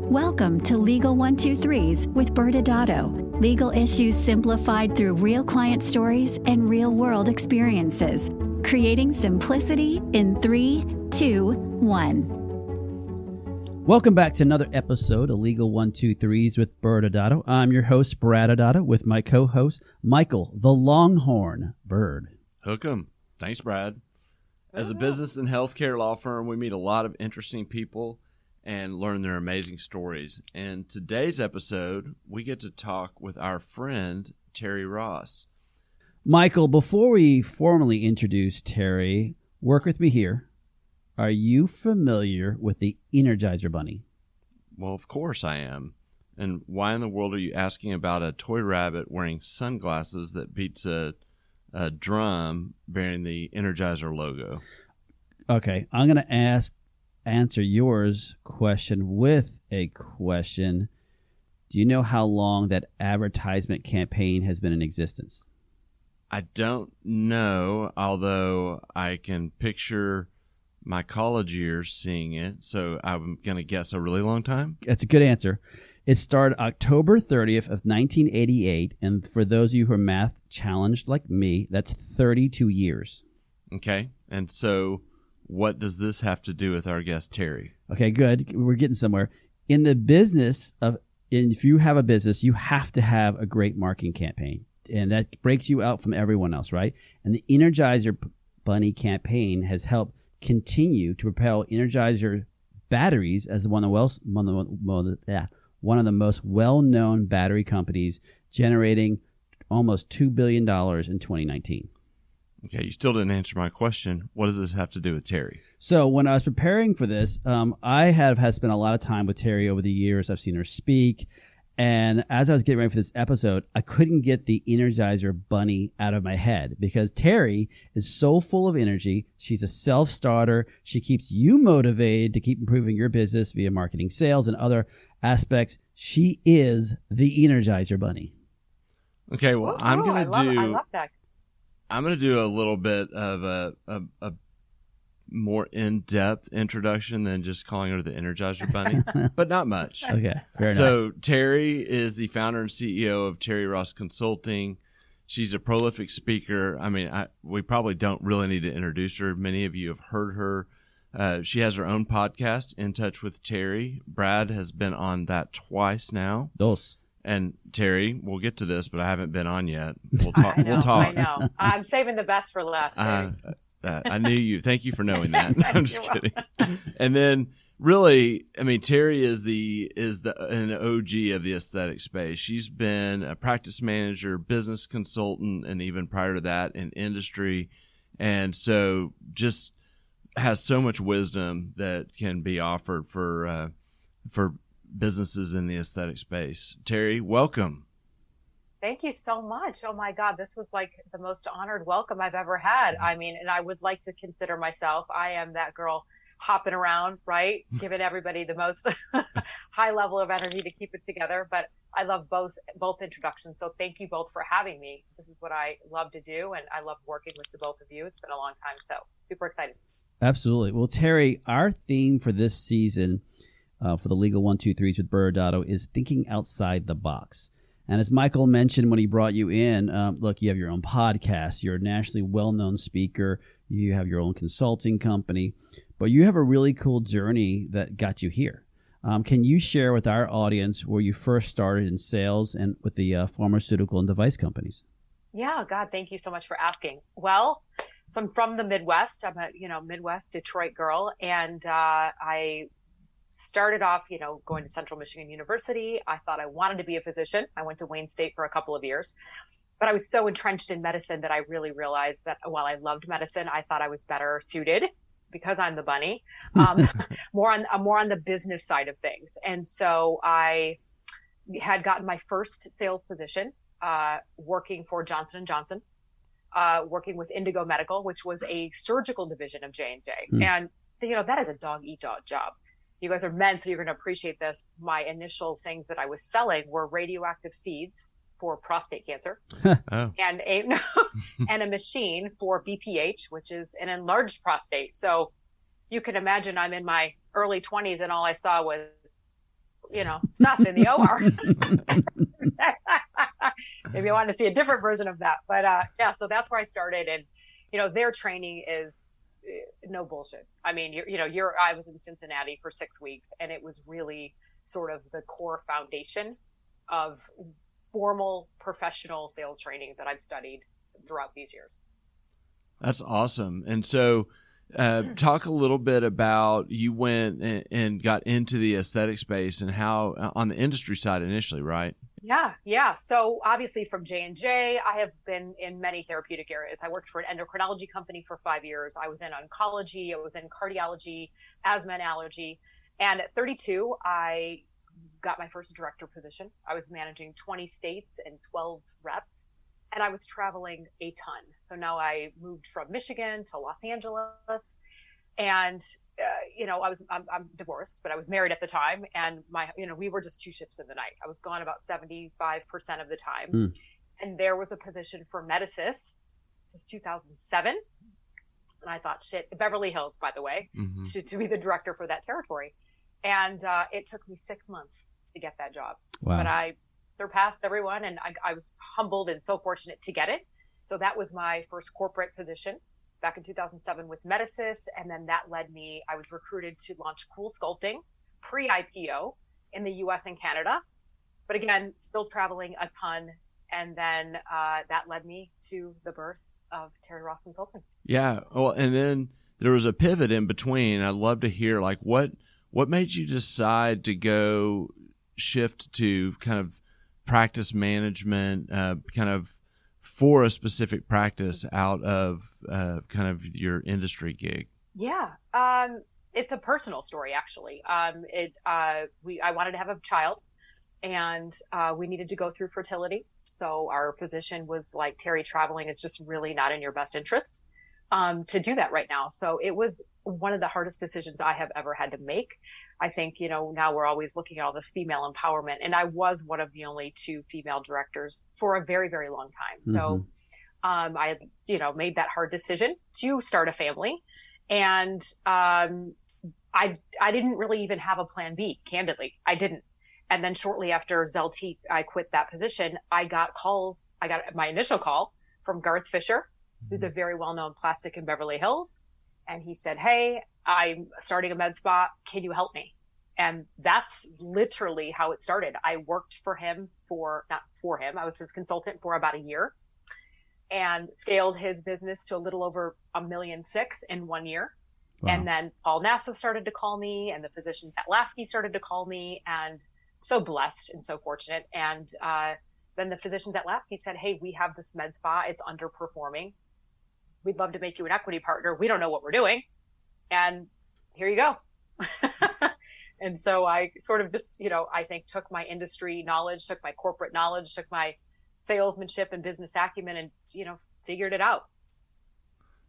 Welcome to Legal 123s with ByrdAdatto. Legal issues simplified through real client stories and real-world experiences. Creating simplicity in 3, 2, 1. Welcome back to another episode of Legal 123s with ByrdAdatto. I'm your host, ByrdAdatto, with my co-host, Michael, the Longhorn Byrd. Hook 'em. Thanks, Brad. As a business and healthcare law firm, we meet a lot of interesting people and learn their amazing stories. And today's episode, we get to talk with our friend, Terri Ross. Michael, before we formally introduce Terri, work with me here. Are you familiar with the Energizer Bunny? Well, of course I am. And why in the world are you asking about a toy rabbit wearing sunglasses that beats a drum bearing the Energizer logo? Okay, I'm going to answer yours question with a question. Do you know how long that advertisement campaign has been in existence? I don't know, although I can picture my college years seeing it, so I'm going to guess a really long time. That's a good answer. It started October 30th of 1988, and for those of you who are math challenged like me, that's 32 years. Okay, and so what does this have to do with our guest, Terri? Okay, good. We're getting somewhere. In the business of, if you have a business, you have to have a great marketing campaign, and that breaks you out from everyone else, right? And the Energizer Bunny campaign has helped continue to propel Energizer batteries as one of the most well-known battery companies, generating almost $2 billion in 2019. Okay, you still didn't answer my question. What does this have to do with Terri? So when I was preparing for this, I have spent a lot of time with Terri over the years. I've seen her speak. And as I was getting ready for this episode, I couldn't get the Energizer Bunny out of my head because Terri is so full of energy. She's a self-starter. She keeps you motivated to keep improving your business via marketing, sales, and other aspects. She is the Energizer Bunny. Okay, well, I love that. I'm going to do a little bit of a more in-depth introduction than just calling her the Energizer Bunny, but not much. Okay, fair enough. So Terri is the founder and CEO of Terri Ross Consulting. She's a prolific speaker. I mean, we probably don't really need to introduce her. Many of you have heard her. She has her own podcast, In Touch with Terri. Brad has been on that twice now. Dos. And Terri, we'll get to this, but I haven't been on yet. We'll talk. I know. I'm saving the best for last. I knew you. Thank you for knowing that. I'm just kidding. And then, really, I mean, Terri is an OG of the aesthetic space. She's been a practice manager, business consultant, and even prior to that in industry, and so just has so much wisdom that can be offered for businesses in the aesthetic space. Terri, welcome. Thank you so much. Oh my God, this was like the most honored welcome I've ever had. I mean, and I would like to consider myself, I am that girl hopping around, right? Giving everybody the most high level of energy to keep it together. But I love both introductions. So thank you both for having me. This is what I love to do. And I love working with the both of you. It's been a long time. So super excited. Absolutely. Well, Terri, our theme for this season for the Legal 123s with ByrdAdatto is thinking outside the box. And as Michael mentioned when he brought you in, look, you have your own podcast. You're a nationally well-known speaker. You have your own consulting company. But you have a really cool journey that got you here. Can you share with our audience where you first started in sales and with the pharmaceutical and device companies? Yeah, God, thank you so much for asking. Well, so I'm from the Midwest. I'm a Midwest Detroit girl, and I started off, going to Central Michigan University. I thought I wanted to be a physician. I went to Wayne State for a couple of years, but I was so entrenched in medicine that I really realized that while I loved medicine, I thought I was better suited, because I'm the bunny, more on the business side of things. And so I had gotten my first sales position working for Johnson & Johnson, working with Indigo Medical, which was a surgical division of J&J. And that is a dog-eat-dog job. You guys are men, so you're going to appreciate this. My initial things that I was selling were radioactive seeds for prostate cancer and a machine for BPH, which is an enlarged prostate. So you can imagine I'm in my early 20s and all I saw was stuff in the OR. Maybe I wanted to see a different version of that. But yeah, so that's where I started. And, their training is no bullshit. I mean, I was in Cincinnati for 6 weeks, and it was really sort of the core foundation of formal professional sales training that I've studied throughout these years. That's awesome. And so talk a little bit about, you went and got into the aesthetic space and how on the industry side initially, right? Yeah. So obviously from J&J, I have been in many therapeutic areas. I worked for an endocrinology company for 5 years. I was in oncology. I was in cardiology, asthma and allergy. And at 32, I got my first director position. I was managing 20 states and 12 reps, and I was traveling a ton. So now I moved from Michigan to Los Angeles, and I'm divorced, but I was married at the time, and we were just two ships in the night. I was gone about 75% of the time. And there was a position for Medicis. This is 2007. And I thought, shit, Beverly Hills, by the way, to be the director for that territory. And it took me 6 months to get that job. Wow. But I surpassed everyone, and I was humbled and so fortunate to get it. So that was my first corporate position back in 2007 with Medicis. And then that led me, I was recruited to launch Cool Sculpting pre-IPO in the US and Canada. But again, still traveling a ton. And then that led me to the birth of Terri Ross Consulting. Yeah. Well, and then there was a pivot in between. I'd love to hear, like, what made you decide to go shift to kind of practice management, kind of for a specific practice out of kind of your industry gig? Yeah. It's a personal story, actually. I wanted to have a child, and we needed to go through fertility. So our physician was like, Terri, traveling is just really not in your best interest to do that right now. So it was one of the hardest decisions I have ever had to make. I think, now we're always looking at all this female empowerment, and I was one of the only 2 female directors for a very, very long time. So I had, made that hard decision to start a family, and I didn't really even have a plan B, candidly. I didn't. And then shortly after Zeltiq, I quit that position. I got my initial call from Garth Fisher, who's a very well-known plastic in Beverly Hills. And he said, hey, I'm starting a med spa. Can you help me? And that's literally how it started. I worked for him I was his consultant for about a year, and scaled his business to a little over $1.6 million in 1 year. Wow. And then Paul Nassif started to call me, and the physicians at Lasky started to call me, and so blessed and so fortunate. And then the physicians at Lasky said, hey, we have this med spa. It's underperforming. We'd love to make you an equity partner. We don't know what we're doing. And here you go. And so I sort of just, I think took my industry knowledge, took my corporate knowledge, took my salesmanship and business acumen, and, figured it out.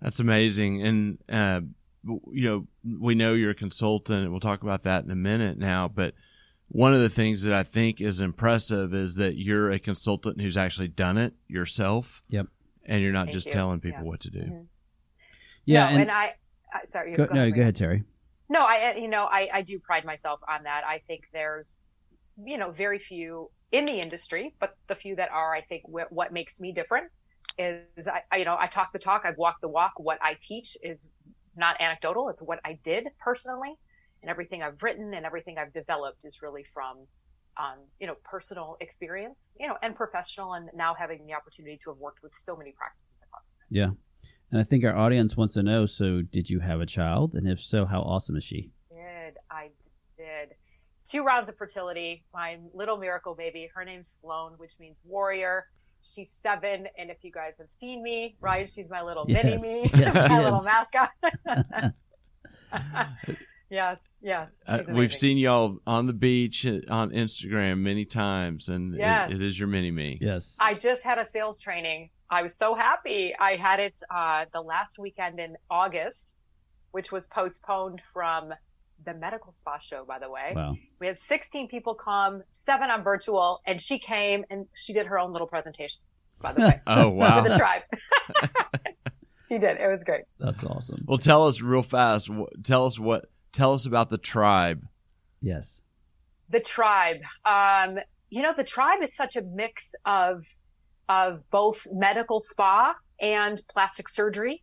That's amazing. And, we know you're a consultant, and we'll talk about that in a minute now. But one of the things that I think is impressive is that you're a consultant who's actually done it yourself. Yep. And you're not just telling people what to do. Mm-hmm. Yeah. No, and I sorry. Go ahead, Terri. No, I do pride myself on that. I think there's, very few in the industry, but the few that are, I think what makes me different is I talk the talk, I've walked the walk. What I teach is not anecdotal. It's what I did personally, and everything I've written and everything I've developed is really from, personal experience, and professional, and now having the opportunity to have worked with so many practices across the country. Yeah. And I think our audience wants to know, so did you have a child? And if so, how awesome is she? I did. 2 rounds of fertility. My little miracle baby, her name's Sloan, which means warrior. She's 7. And if you guys have seen me, right, she's my little mini me, my little mascot. Yes. We've seen y'all on the beach on Instagram many times, and it is your mini me. Yes. I just had a sales training. I was so happy. I had it the last weekend in August, which was postponed from the medical spa show, by the way. Wow. We had 16 people come, 7 on virtual, and she came and she did her own little presentation, by the way. Oh, wow. For the tribe. She did. It was great. That's awesome. Well, tell us real fast. Tell us about the tribe. Yes. The tribe. The tribe is such a mix of both medical spa and plastic surgery.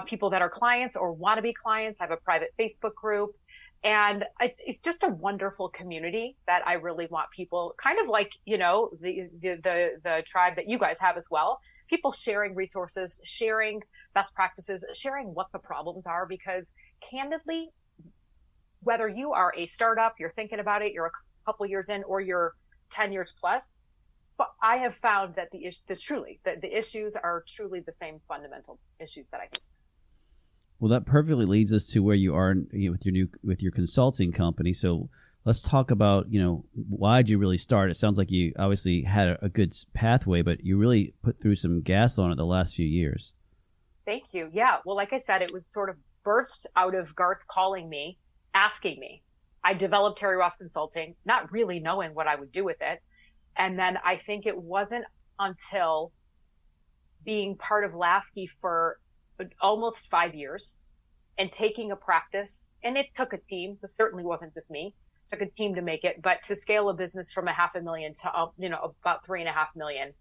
People that are clients or want to be clients. I have a private Facebook group, and it's just a wonderful community that I really want people, kind of like, the tribe that you guys have as well. People sharing resources, sharing best practices, sharing what the problems are, because candidly, whether you are a startup, you're thinking about it, you're a couple years in, or you're 10 years plus, I have found that the issues are truly the same fundamental issues that I think. Well, that perfectly leads us to where you are with your consulting company. So let's talk about, why'd you really start? It sounds like you obviously had a good pathway, but you really put through some gas on it the last few years. Thank you. Yeah. Well, like I said, it was sort of birthed out of Garth calling me, asking me. I developed Terri Ross Consulting, not really knowing what I would do with it. And then I think it wasn't until being part of Lasky for almost 5 years and taking a practice, and it took a team. It certainly wasn't just me. It took a team to make it, but to scale a business from $500,000 to about $3.5 million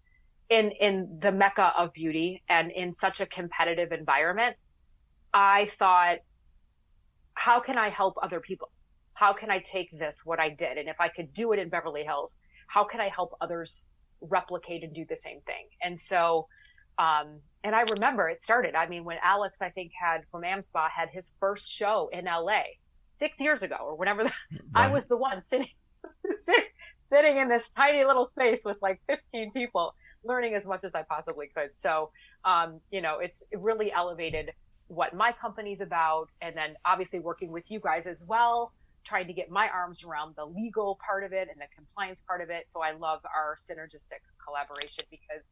in the mecca of beauty and in such a competitive environment, I thought, how can I help other people? How can I take what I did? And if I could do it in Beverly Hills, how can I help others replicate and do the same thing? And so, and I remember it started, when Alex, I think from AmSpa had his first show in LA 6 years ago or whenever, right. I was the one sitting in this tiny little space with like 15 people, learning as much as I possibly could. So, it really elevated what my company's about. And then obviously working with you guys as well, trying to get my arms around the legal part of it and the compliance part of it. So I love our synergistic collaboration because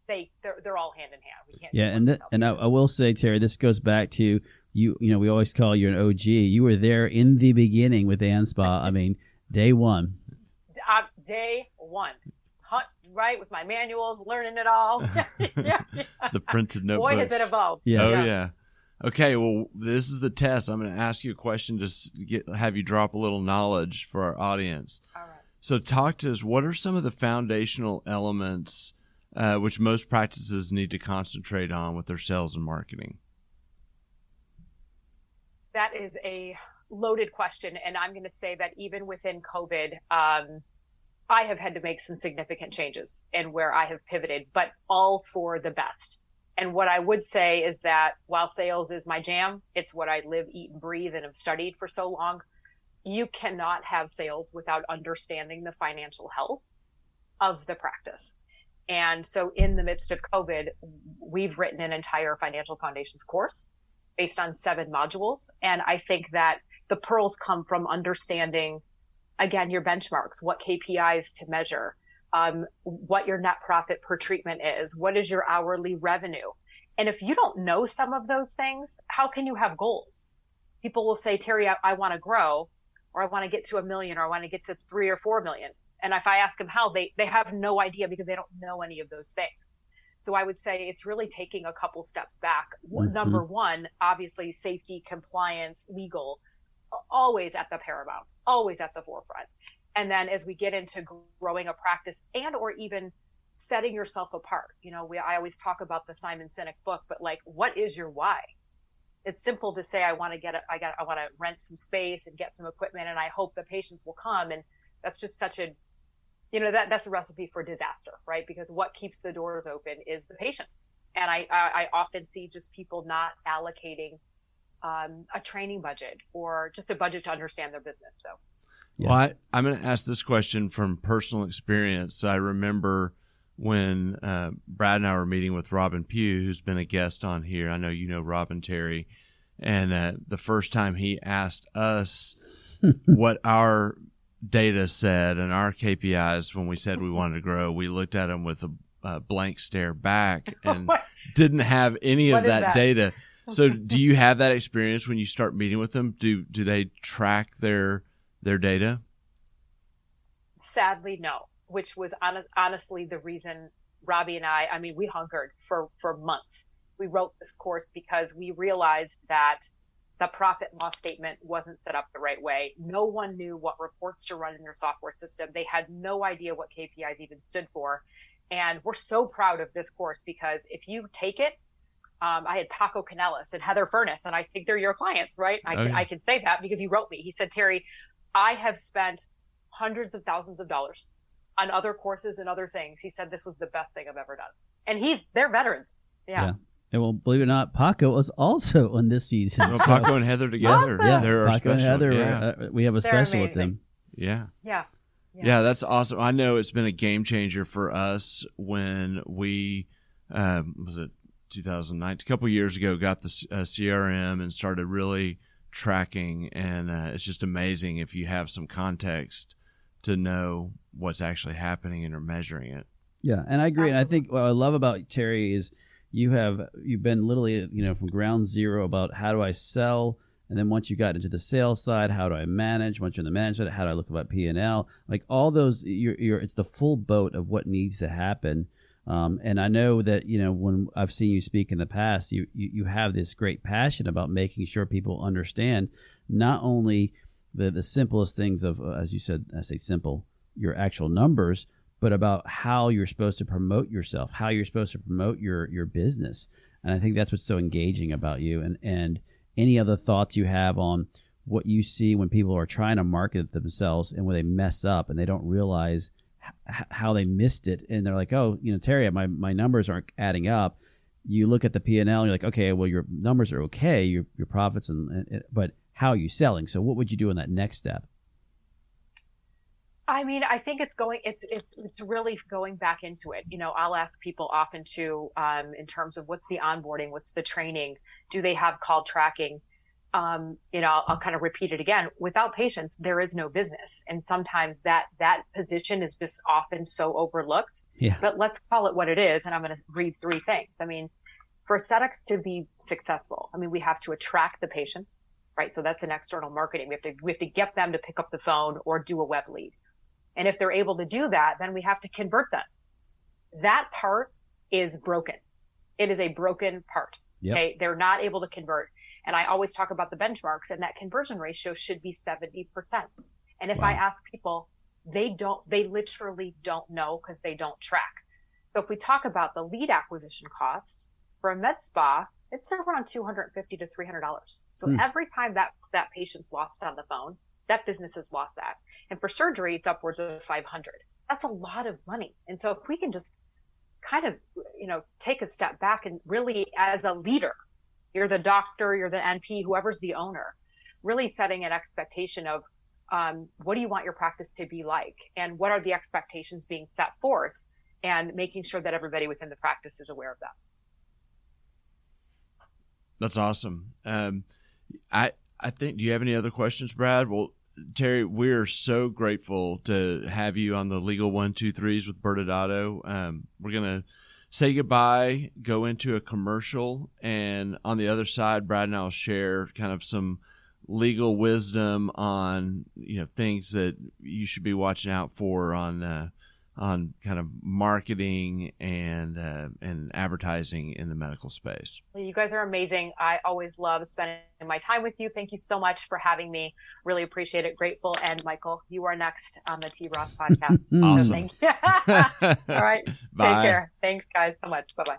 they're all hand in hand. We can't. Yeah, and I will say, Terri, this goes back to you. We always call you an OG. You were there in the beginning with AmSpa. Day one. Day one. Right, with my manuals, learning it all. Yeah. The printed notebooks. Boy, has it evolved. Yes. Oh yeah. Okay, well, this is the test. I'm going to ask you a question to have you drop a little knowledge for our audience. All right. So talk to us. What are some of the foundational elements which most practices need to concentrate on with their sales and marketing? That is a loaded question, and I'm going to say that even within COVID, I have had to make some significant changes and where I have pivoted, but all for the best. And what I would say is that while sales is my jam, it's what I live, eat, and breathe and have studied for so long. You cannot have sales without understanding the financial health of the practice. And so in the midst of COVID, we've written an entire financial foundations course based on 7 modules. And I think that the pearls come from understanding, again, your benchmarks, what KPIs to measure, what your net profit per treatment is, what is your hourly revenue. And if you don't know some of those things, how can you have goals? People will say, Terri, I want to grow, or I want to get to 1 million, or I want to get to 3 or 4 million. And if I ask them how, they have no idea because they don't know any of those things. So I would say it's really taking a couple steps back. Mm-hmm. Number one, obviously safety, compliance, legal, always at the paramount, always at the forefront. And then as we get into growing a practice and or even setting yourself apart, I always talk about the Simon Sinek book, but like, what is your why? It's simple to say, I want to rent some space and get some equipment, and I hope the patients will come. And that's just such a, that's a recipe for disaster, right? Because what keeps the doors open is the patients. And I often see just people not allocating a training budget or just a budget to understand their business. So. Yeah. Well, I'm going to ask this question from personal experience. I remember when Brad and I were meeting with Robin Pugh, who's been a guest on here. I know you know Robin, Terri. And the first time he asked us what our data said and our KPIs when we said we wanted to grow, we looked at him with a blank stare back and didn't have any of that data. So do you have that experience when you start meeting with them? Do they track their data? Sadly, no, which was honestly the reason Robbie and I we hungered for months. We wrote this course because we realized that the profit and loss statement wasn't set up the right way. No one knew what reports to run in their software system. They had no idea what KPIs even stood for. And we're so proud of this course because if you take it, I had Paco Canellis and Heather Furness, and I think they're your clients, right? I can say that because he wrote me. He said, Terri, I have spent hundreds of thousands of dollars on other courses and other things. He said this was the best thing I've ever done. And they're veterans. Yeah. And well, believe it or not, Paco was also on this season. Well, Paco and Heather together. Yeah, they're Paco special. and Heather. Yeah. We have a special with them. Yeah. Yeah, that's awesome. I know it's been a game changer for us when we, was it 2009, a couple of years ago, got the CRM and started really tracking. And it's just amazing if you have some context to know what's actually happening and are measuring it. Yeah, and I agree. Absolutely. And I think what I love about Terri is you've been literally, from ground zero about how do I sell, and then once you got into the sales side, how do I manage? Once you're in the management, how do I look about P&L? Like all those, it's the full boat of what needs to happen. And I know that when I've seen you speak in the past, you have this great passion about making sure people understand not only the simplest things of, as you said, I say simple, your actual numbers, but about how you're supposed to promote yourself, how you're supposed to promote your business. And I think that's what's so engaging about you. And any other thoughts you have on what you see when people are trying to market themselves and when they mess up and they don't realize how they missed it. And they're like, oh, Terri, my numbers aren't adding up. You look at the P&L and you're like, okay, well, your numbers are okay, your profits, but how are you selling? So what would you do in that next step? I mean, I think it's really going back into it. I'll ask people often too, in terms of what's the onboarding, what's the training, do they have call tracking? I'll kind of repeat it again. Without patients, there is no business. And sometimes that position is just often so overlooked. Yeah. But let's call it what it is. And I'm going to read 3 things. I mean, for aesthetics to be successful, we have to attract the patients, right? So that's an external marketing. We have to get them to pick up the phone or do a web lead. And if they're able to do that, then we have to convert them. That part is broken. It is a broken part. Yep. Okay. They're not able to convert. And I always talk about the benchmarks, and that conversion ratio should be 70%. And if I ask people, they literally don't know because they don't track. So if we talk about the lead acquisition cost for a med spa, it's around $250 to $300. So every time that patient's lost on the phone, that business has lost that. And for surgery, it's upwards of $500. That's a lot of money. And so if we can just kind of, take a step back and really, as a leader, you're the doctor, you're the NP, whoever's the owner, really setting an expectation of what do you want your practice to be like? And what are the expectations being set forth? And making sure that everybody within the practice is aware of that. That's awesome. I think, do you have any other questions, Brad? Well, Terri, we're so grateful to have you on the Legal 123s with ByrdAdatto. We're going to say goodbye, go into a commercial, and on the other side, Brad and I will share kind of some legal wisdom on things that you should be watching out for on kind of marketing and advertising in the medical space. Well, you guys are amazing. I always love spending my time with you. Thank you so much for having me. Really appreciate it. Grateful. And Michael, you are next on the T. Ross podcast. Awesome. So thank you. All right. Bye. Take care. Thanks, guys, so much. Bye-bye.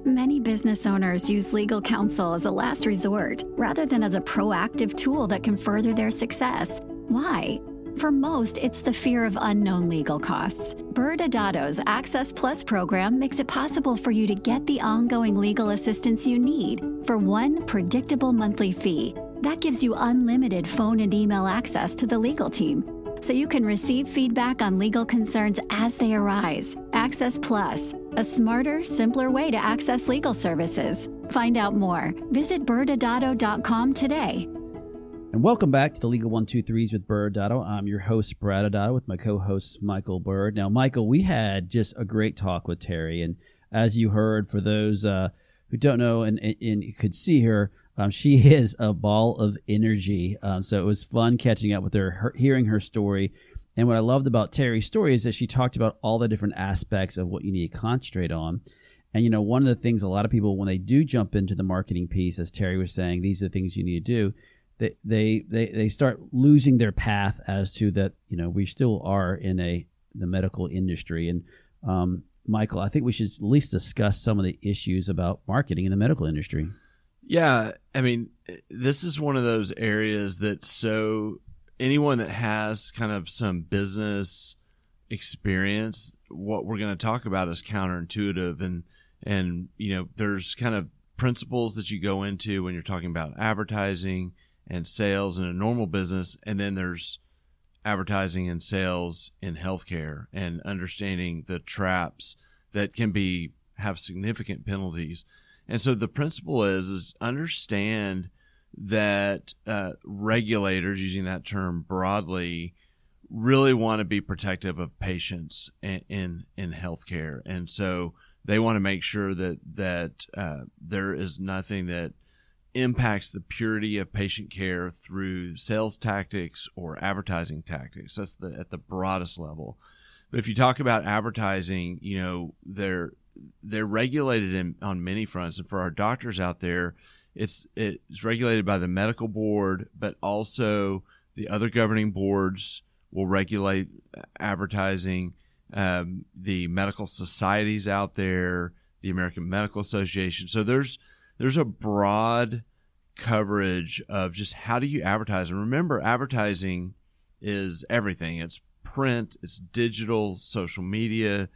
Many business owners use legal counsel as a last resort rather than as a proactive tool that can further their success. Why? For most, it's the fear of unknown legal costs. ByrdAdatto's Access Plus program makes it possible for you to get the ongoing legal assistance you need for one predictable monthly fee. That gives you unlimited phone and email access to the legal team, so you can receive feedback on legal concerns as they arise. Access Plus, a smarter, simpler way to access legal services. Find out more. Visit ByrdAdatto.com today. And welcome back to the Legal 123s with ByrdAdatto. I'm your host, ByrdAdatto, with my co-host, Michael Byrd. Now, Michael, we had just a great talk with Terri. And as you heard, for those who don't know and you could see her, she is a ball of energy. So it was fun catching up with her, hearing her story. And what I loved about Terri's story is that she talked about all the different aspects of what you need to concentrate on. And, you know, one of the things a lot of people, when they do jump into the marketing piece, as Terri was saying, these are the things you need to do, they start losing their path as to that, you know, we still are in the medical industry. And Michael, I think we should at least discuss some of the issues about marketing in the medical industry. Yeah, I mean, this is one of those areas that anyone that has kind of some business experience, what we're going to talk about is counterintuitive, and you know, there's kind of principles that you go into when you're talking about advertising and sales in a normal business, and then there's advertising and sales in healthcare, and understanding the traps that can have significant penalties. And so the principle is understand that regulators, using that term broadly, really want to be protective of patients in healthcare, and so they want to make sure that there is nothing that impacts the purity of patient care through sales tactics or advertising tactics. That's at the broadest level. But if you talk about advertising, you know, they're regulated on many fronts. And for our doctors out there, it's regulated by the medical board, but also the other governing boards will regulate advertising. The medical societies out there, the American Medical Association. So there's a broad coverage of just how do you advertise. And remember, advertising is everything. It's print, it's digital, social media,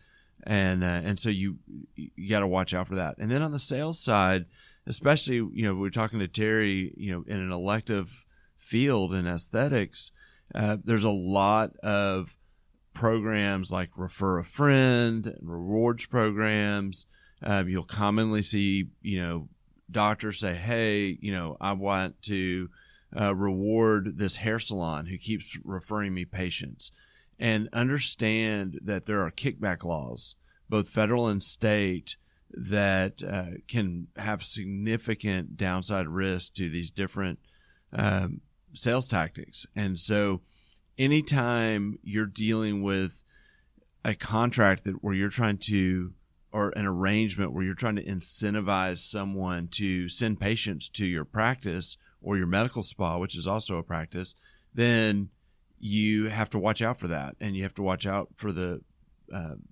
and so you got to watch out for that. And then on the sales side, especially, you know, we're talking to Terri, you know, in an elective field in aesthetics, there's a lot of programs like Refer a Friend and rewards programs. You'll commonly see, you know, doctors say, hey, you know, I want to reward this hair salon who keeps referring me patients. And understand that there are kickback laws, both federal and state, that can have significant downside risk to these different sales tactics. And so anytime you're dealing with a contract where you're trying to, or an arrangement where you're trying to incentivize someone to send patients to your practice or your medical spa, which is also a practice, then you have to watch out for that, and you have to watch out for the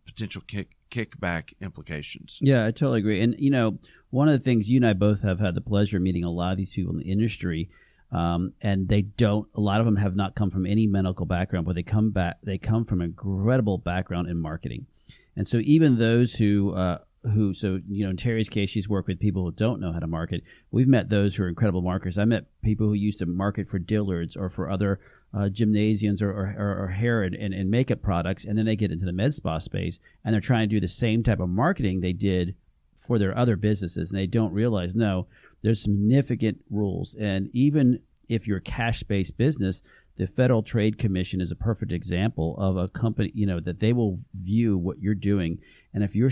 potential kickback implications. Yeah, I totally agree. And, you know, one of the things, you and I both have had the pleasure of meeting a lot of these people in the industry, and a lot of them have not come from any medical background, but they come from an incredible background in marketing. And so even those who, so, you know, in Terri's case, she's worked with people who don't know how to market. We've met those who are incredible marketers. I met people who used to market for Dillard's or for other gymnasiums or hair and makeup products, and then they get into the med spa space, and they're trying to do the same type of marketing they did for their other businesses, and they don't realize, no, there's significant rules. And even if you're a cash-based business, the Federal Trade Commission is a perfect example of a company, you know, that they will view what you're doing. And if you're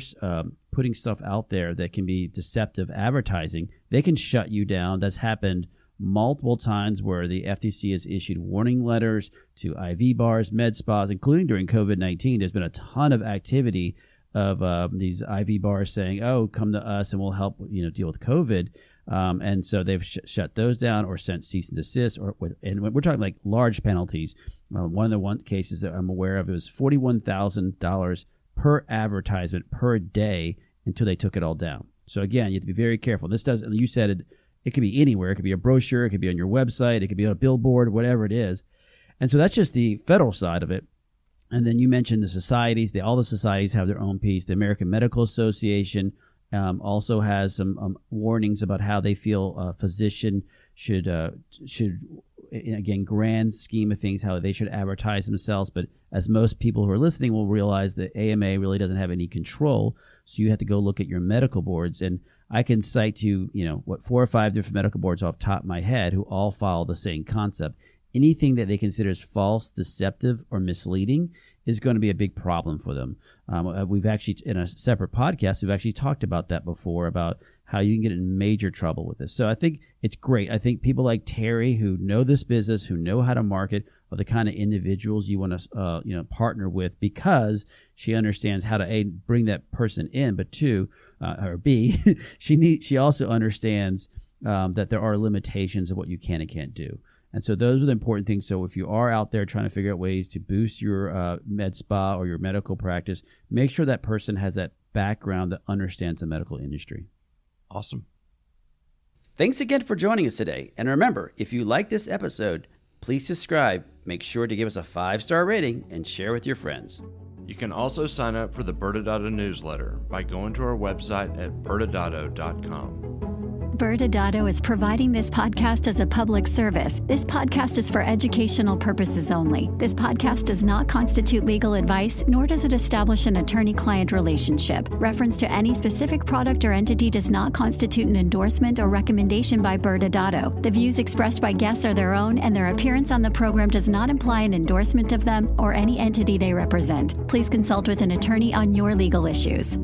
putting stuff out there that can be deceptive advertising, they can shut you down. That's happened multiple times where the FTC has issued warning letters to IV bars, med spas, including during COVID-19. There's been a ton of activity of these IV bars saying, oh, come to us and we'll help, you know, deal with COVID. And so they've shut those down or sent cease and desist, and we're talking like large penalties. One of the cases that I'm aware of, it was $41,000 per advertisement per day until they took it all down. So again, you have to be very careful. This doesn't, you said it could be anywhere. It could be a brochure. It could be on your website. It could be on a billboard, whatever it is. And so that's just the federal side of it. And then you mentioned the societies. All the societies have their own piece. The American Medical Association also has some warnings about how they feel a physician should, again, grand scheme of things, how they should advertise themselves. But as most people who are listening will realize, the AMA really doesn't have any control. So you have to go look at your medical boards. And I can cite you, 4 or 5 different medical boards off the top of my head who all follow the same concept. Anything that they consider as false, deceptive, or misleading is going to be a big problem for them. We've actually, in a separate podcast, we've actually talked about that before, about how you can get in major trouble with this. So I think it's great. I think people like Terri, who know this business, who know how to market, are the kind of individuals you want to partner with, because she understands how to, A, bring that person in, but 2, or B, she also understands that there are limitations of what you can and can't do. And so those are the important things. So if you are out there trying to figure out ways to boost your med spa or your medical practice, make sure that person has that background that understands the medical industry. Awesome. Thanks again for joining us today. And remember, if you like this episode, please subscribe, make sure to give us a 5-star rating, and share with your friends. You can also sign up for the ByrdAdatto newsletter by going to our website at ByrdAdatto.com. ByrdAdatto is providing this podcast as a public service. This podcast is for educational purposes only. This podcast does not constitute legal advice, nor does it establish an attorney-client relationship. Reference to any specific product or entity does not constitute an endorsement or recommendation by ByrdAdatto. The views expressed by guests are their own, and their appearance on the program does not imply an endorsement of them or any entity they represent. Please consult with an attorney on your legal issues.